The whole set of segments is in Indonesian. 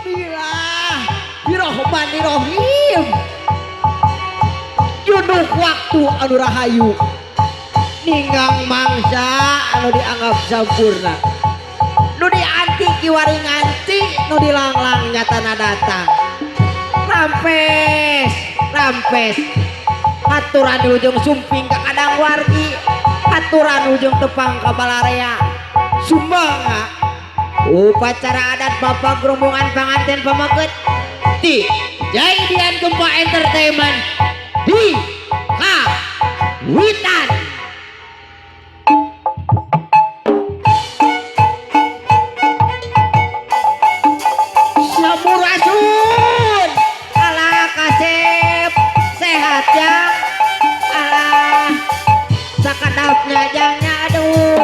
Bismillah Birrohmanirrohim. Junuk waktu anu rahayu ninggang mangsa anu dianggap sampurna, nu dianti kiwari nganti, nu dilanglang nyatana datang. Rampes aturan di ujung sumping ke kadang wargi, aturan ujung tepang ke balarea sumbangan upacara adat bapak gerombongan panganten pamaket di Jaidian Gempa Entertainment di Kawitan. Sampurasun ala kasep sehat ya, ala sakadapnya jangnya aduh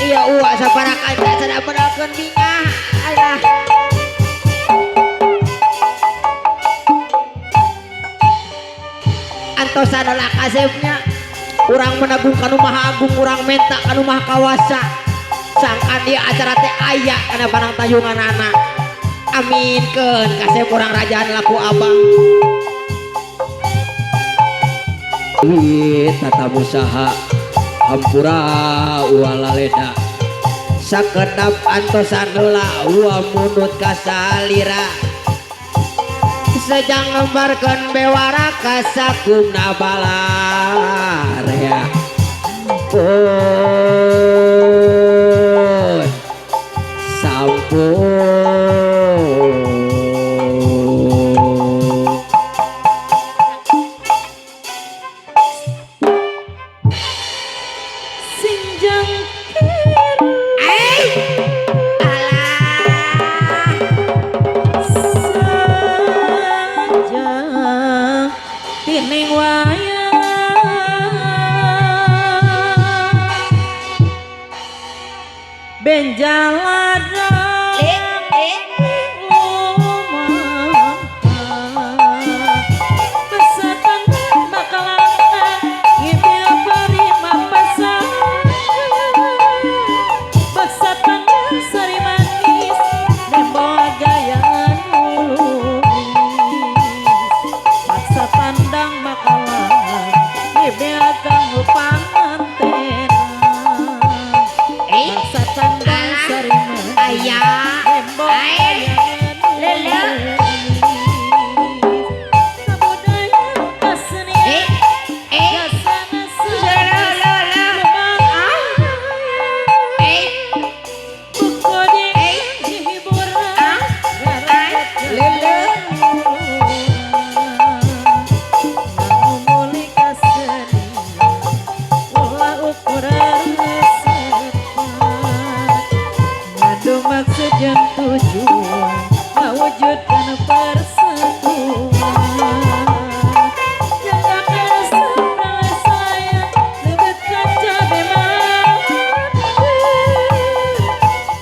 iya uak saparakan sada pedalkeun bingah alah antosan ala kasepnya urang menagung kanu maha agung, urang menta kanu maha kawasa sangkan dia acara teh aya kana panang tayungan anak. Aminkeun kasep urang rajaan laku abang. Tata musaha hampura walaleda sakedap antosan heula wa munut kasalira sejang ngembarkeun bewara ka sakumna balarea pun sampun benjalada pesetan makalangan ibil beri mapasan pesetan sari manis nembo gayaan ulus paksa pandang makalangan ibil kamu panganten ayah lele maksud yang tujuan mewujudkan persatuan yang akan sampai saya lebih kaca memang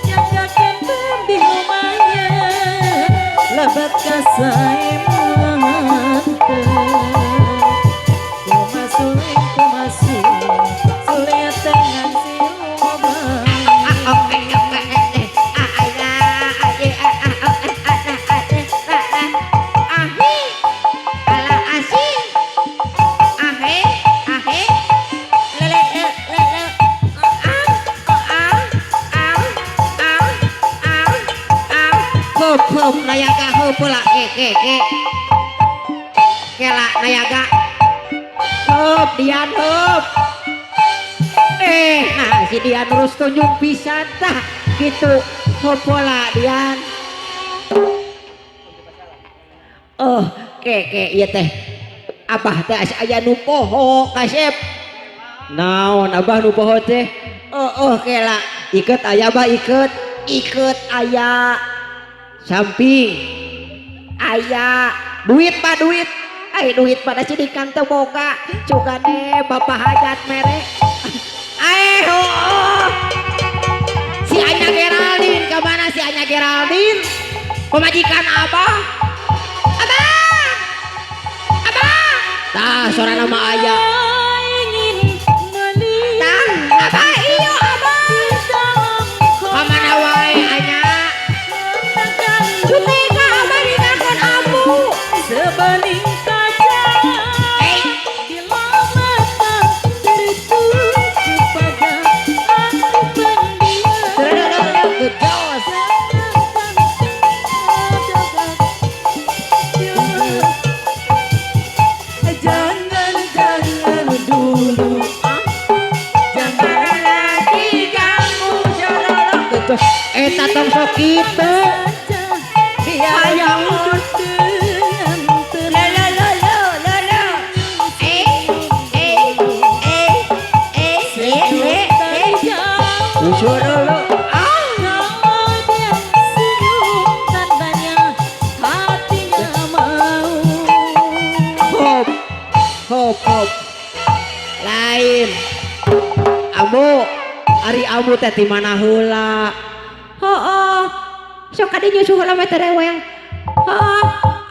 yang akan lebih lumayan lebat kasai mantep kumasuling sulit dengan siluman heup nayaga heup pula ke kela nayaga heup dian heup nah si dian terus tunjuk pisan tah gitu heup pula dian ke ieu teh abah teh aya nu poho kasep naon abah nu poho teh kela iket aya bah iket aya samping aya duit pak duit duit pada cidikan teu boga cugane bapak hajat mere si Anya Geraldine kemana si Anya Geraldine pemajikan abah tah suara nama aya tah abah iyo abah kamana wae Anya atuh eta tong sok kitu biar Hayang. hidup dengan tenang. Usur dulu Kalau dia senyum tandanya hatinya mau. hop hop lain amu ari amu teh di mana heula sok kadi nyusuh heula mah tereweng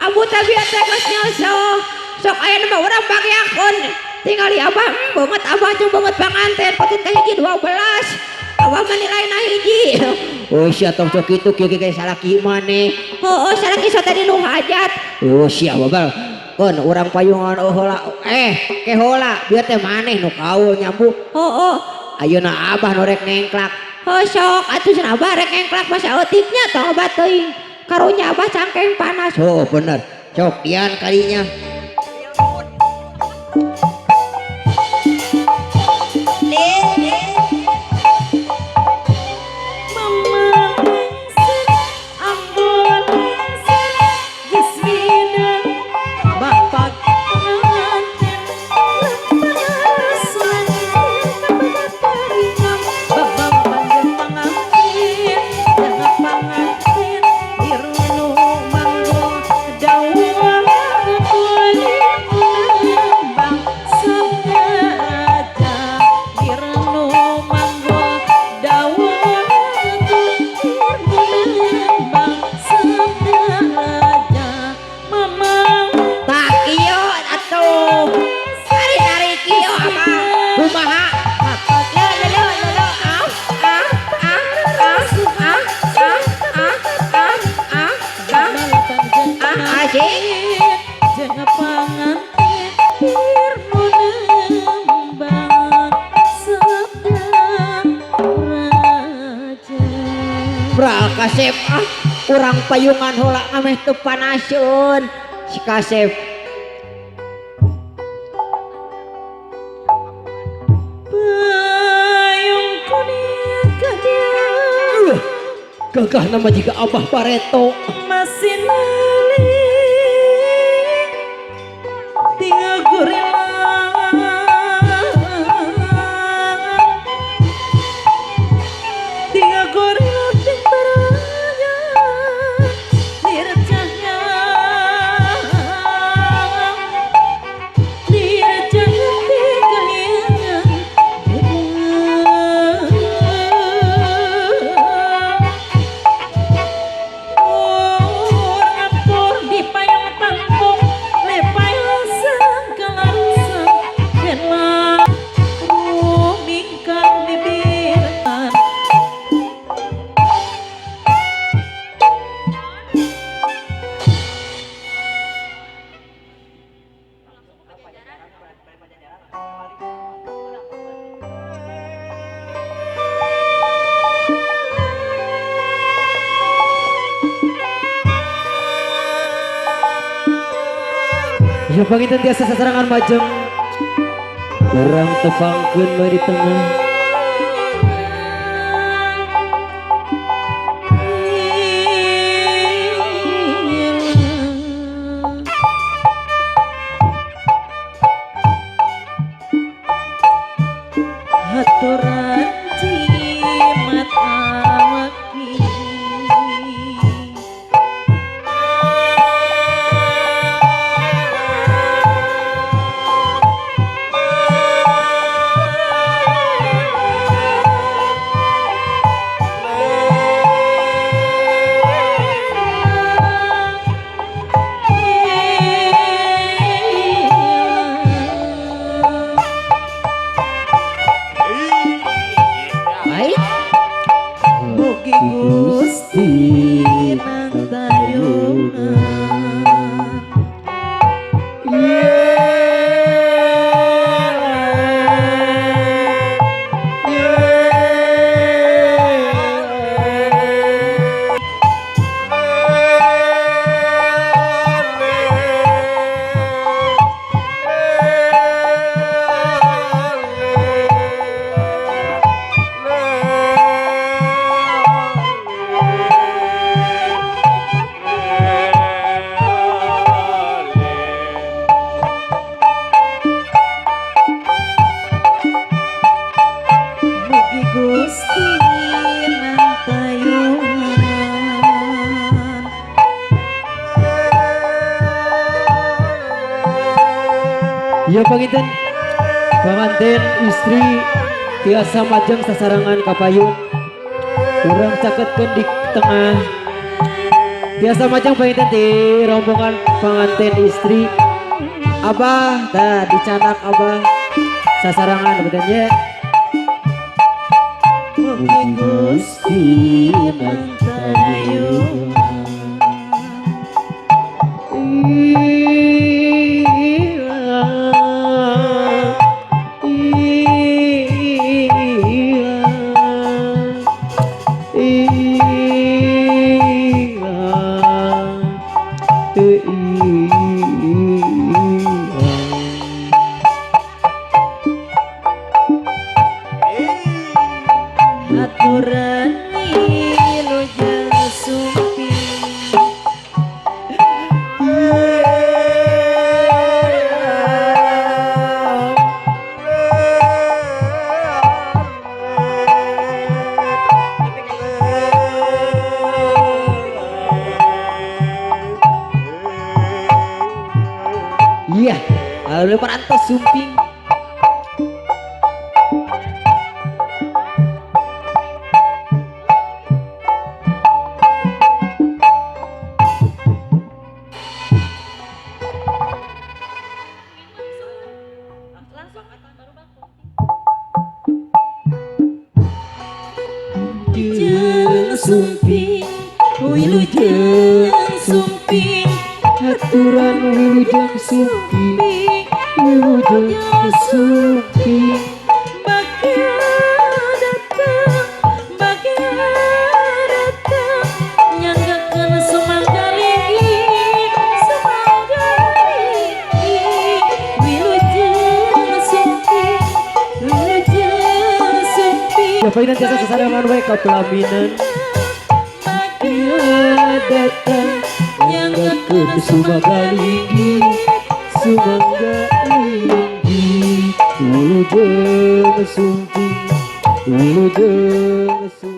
amu teh biasa geus nyusuh sok aya nu mah urang bagyakeun tingali abah banget abah jeung banget panganten peuting teh hiji 12 abah mah nilaina hiji oh sia tong sok kitu kieu ge salaki maneh salaki sok tadi nu hajat oh sia babal kon urang payungan heula ke heula bieu teh maneh nu kaul nyambung ayeuna abah nu rek nengklak sok atuh cenah abah rek nengklak masa eutiknya tong abah teuing karunya abah cangkeng panas bener sok dian kalinya Kasep urang payungan heula ameh teu panaseun si Kasep Payung kuning kadia gagah nama jika abah Pareto masih nali tiga gorila timbaranya direjanya tiga hiangan ampur di payung tampung lepayung sangkalasan kenlah rumingkang bibiran ya panginten tiasa sasarangan majeng urang tepangkeun bae di tengah haturan jimat awaki baik Mugi Gusti nantayungan Ya panginten panganten istri tiasa majeng sasarangan kapayun urang caketkeun di tengah tiasa majeng panginten di rombongan panganten istri abah dah dicanak abah sasarangan betul ya. Mugi Gusti mantayuhan. Aturan wilujeng sumping Iya, lalu parantos sumping. Wilujeng sumping wilujeng sumping Aturan wilujeng sumping, wilujeng sumping. bagia datang nyanggakeun sumanggalingi wilujeng sumping Ya painan tiasa sasarangan wae ka pelaminan. Ya datang nyanggakeun sumanggalingi wilujeng sumping, wilujeng sumping.